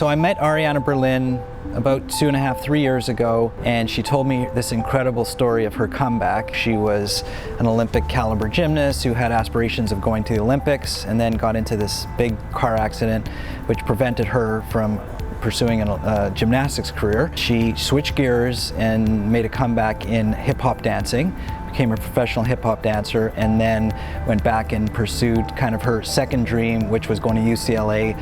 So I met Ariana Berlin about 2.5, 3 years ago, and she told me this incredible story of her comeback. She was an Olympic caliber gymnast who had aspirations of going to the Olympics and then got into this big car accident which prevented her from pursuing a gymnastics career. She switched gears and made a comeback in hip-hop dancing, became a professional hip-hop dancer, and then went back and pursued kind of her second dream, which was going to UCLA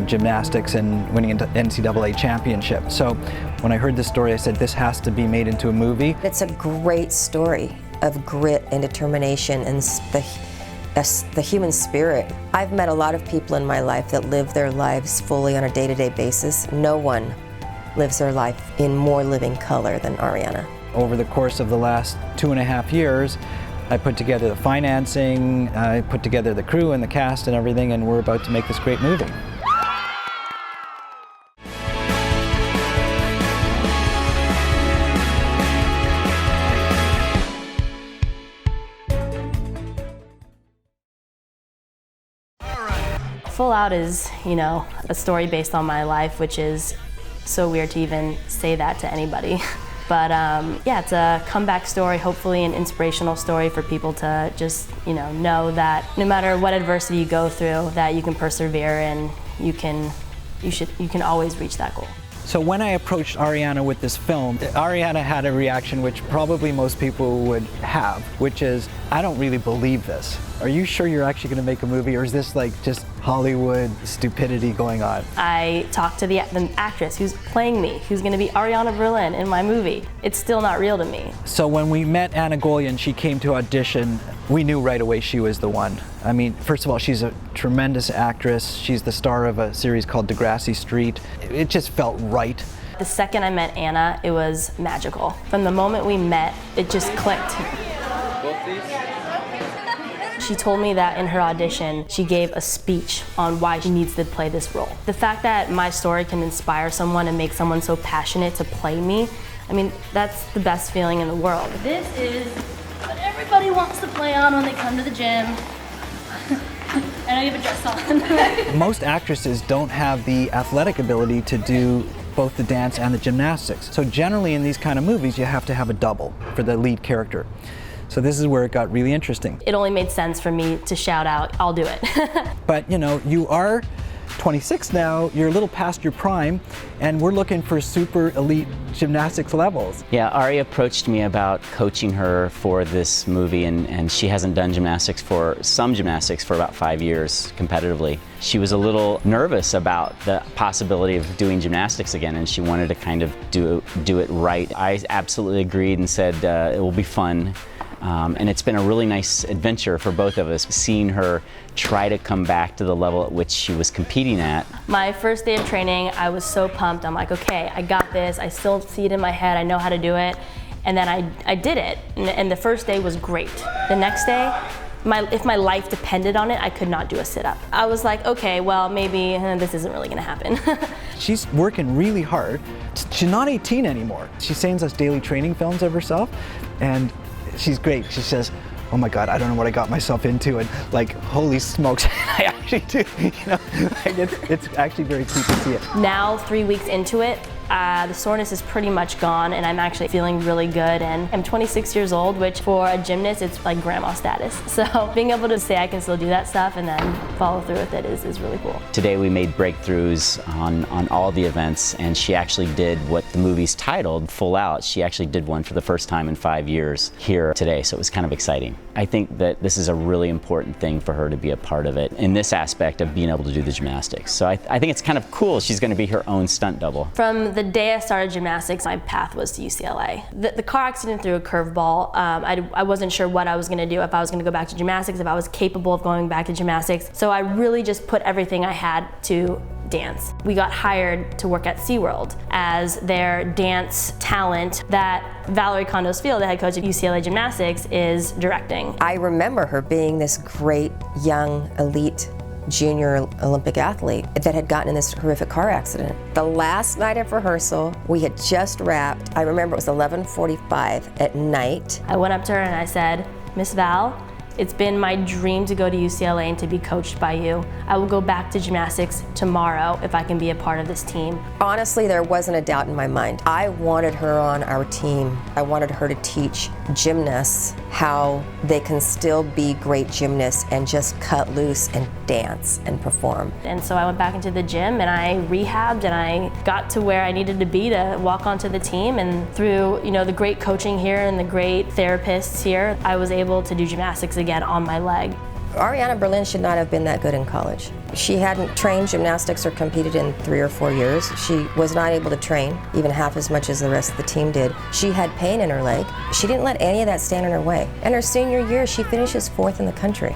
Gymnastics and winning an NCAA championship. So when I heard this story, I said, this has to be made into a movie. It's a great story of grit and determination and the human spirit. I've met a lot of people in my life that live their lives fully on a day-to-day basis. No one lives their life in more living color than Ariana. Over the course of the last 2.5 years, I put together the financing, I put together the crew and the cast and everything, and we're about to make this great movie. Full Out is, a story based on my life, which is so weird to even say that to anybody. But yeah, it's a comeback story, hopefully an inspirational story for people to just, know that no matter what adversity you go through, that you can persevere and you can always reach that goal. So when I approached Ariana with this film, Ariana had a reaction which probably most people would have, which is, I don't really believe this. Are you sure you're actually going to make a movie, or is this like just Hollywood stupidity going on? I talked to the actress who's playing me, who's going to be Ariana Berlin in my movie. It's still not real to me. So when we met Anna Golia and she came to audition, we knew right away she was the one. I mean, first of all, she's a tremendous actress. She's the star of a series called Degrassi Street. It just felt right. The second I met Anna, it was magical. From the moment we met, it just clicked. She told me that in her audition, she gave a speech on why she needs to play this role. The fact that my story can inspire someone and make someone so passionate to play me, I mean, that's the best feeling in the world. This is what everybody wants to play on when they come to the gym. I know you have a dress on. Most actresses don't have the athletic ability to do both the dance and the gymnastics. So generally in these kind of movies, you have to have a double for the lead character. So this is where it got really interesting. It only made sense for me to shout out, I'll do it. But you are 26 now, you're a little past your prime, and we're looking for super elite gymnastics levels. Yeah, Ari approached me about coaching her for this movie, and she hasn't done gymnastics for about 5 years competitively. She was a little nervous about the possibility of doing gymnastics again, and she wanted to kind of do it right. I absolutely agreed and said it will be fun. And it's been a really nice adventure for both of us, seeing her try to come back to the level at which she was competing at. My first day of training, I was so pumped. I'm like, okay, I got this. I still see it in my head. I know how to do it. And then I did it. And the first day was great. The next day, if my life depended on it, I could not do a sit-up. I was like, okay, well, maybe this isn't really gonna happen. She's working really hard. She's not 18 anymore. She sends us daily training films of herself, and she's great. She says, oh my God, I don't know what I got myself into, and like, holy smokes, I actually do. It's actually very cute to see it. Now, 3 weeks into it, the soreness is pretty much gone, and I'm actually feeling really good. And I'm 26 years old, which for a gymnast, it's like grandma status. So being able to say I can still do that stuff and then follow through with it is really cool. Today we made breakthroughs on all the events, and she actually did what the movie's titled, Full Out. She actually did one for the first time in 5 years here today, so it was kind of exciting. I think that this is a really important thing for her to be a part of it in this aspect of being able to do the gymnastics. So I think it's kind of cool. She's going to be her own stunt double. From the day I started gymnastics, my path was to UCLA. The car accident threw a curveball. I wasn't sure what I was going to do, if I was going to go back to gymnastics, if I was capable of going back to gymnastics. So I really just put everything I had to dance. We got hired to work at SeaWorld as their dance talent that Valerie Condos-Field, the head coach of UCLA Gymnastics, is directing. I remember her being this great, young, elite junior Olympic athlete that had gotten in this horrific car accident. The last night of rehearsal, we had just wrapped. I remember it was 11:45 at night. I went up to her and I said, Miss Val, It's been my dream to go to UCLA and to be coached by you. I will go back to gymnastics tomorrow if I can be a part of this team. Honestly, there wasn't a doubt in my mind. I wanted her on our team. I wanted her to teach gymnasts how they can still be great gymnasts and just cut loose and dance and perform. And so I went back into the gym and I rehabbed and I got to where I needed to be to walk onto the team. And through, the great coaching here and the great therapists here, I was able to do gymnastics again on my leg. Ariana Berlin should not have been that good in college. She hadn't trained gymnastics or competed in 3 or 4 years. She was not able to train even half as much as the rest of the team did. She had pain in her leg. She didn't let any of that stand in her way. And her senior year, she finishes 4th in the country.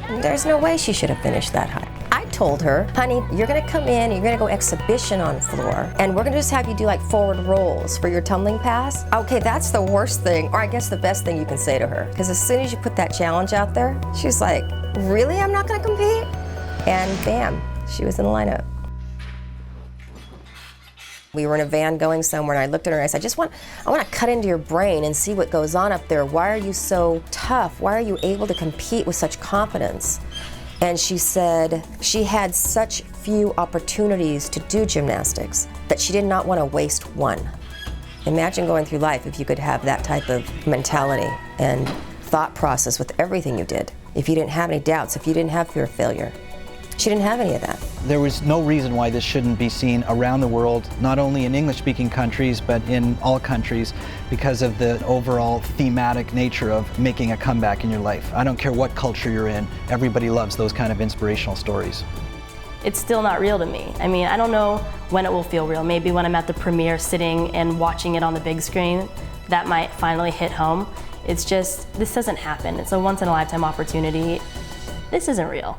There's no way she should have finished that high. I told her, honey, you're gonna come in, you're gonna go exhibition on floor, and we're gonna just have you do like forward rolls for your tumbling pass. Okay, that's the worst thing, or I guess the best thing you can say to her. Because as soon as you put that challenge out there, she's like, really, I'm not gonna compete? And bam, she was in the lineup. We were in a van going somewhere and I looked at her and I said, I want to cut into your brain and see what goes on up there. Why are you so tough? Why are you able to compete with such confidence? And she said she had such few opportunities to do gymnastics that she did not want to waste one. Imagine going through life if you could have that type of mentality and thought process with everything you did. If you didn't have any doubts, if you didn't have fear of failure. She didn't have any of that. There was no reason why this shouldn't be seen around the world, not only in English-speaking countries, but in all countries, because of the overall thematic nature of making a comeback in your life. I don't care what culture you're in, everybody loves those kind of inspirational stories. It's still not real to me. I mean, I don't know when it will feel real. Maybe when I'm at the premiere sitting and watching it on the big screen, that might finally hit home. It's just, this doesn't happen. It's a once-in-a-lifetime opportunity. This isn't real.